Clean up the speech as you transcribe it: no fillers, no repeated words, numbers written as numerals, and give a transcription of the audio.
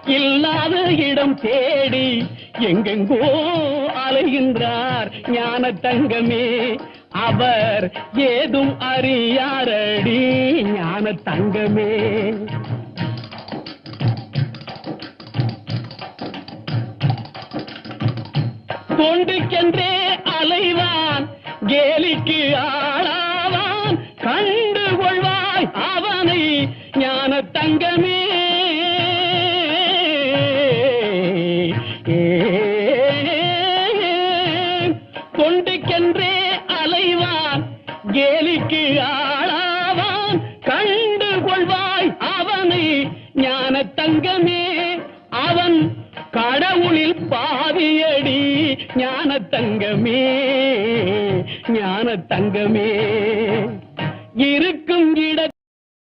இல்லாத இடம் தேடி எங்கெங்கோ அலைகின்றார் ஞான தங்கமே. அவர் ஏதும் அறியாரடி ஞான தங்கமே. தொண்டுக்கென்றே அலைவான், கேலிக்கு ஆளாவான், கண்டு கொள்வாய் அவனை ஞான தங்கமே.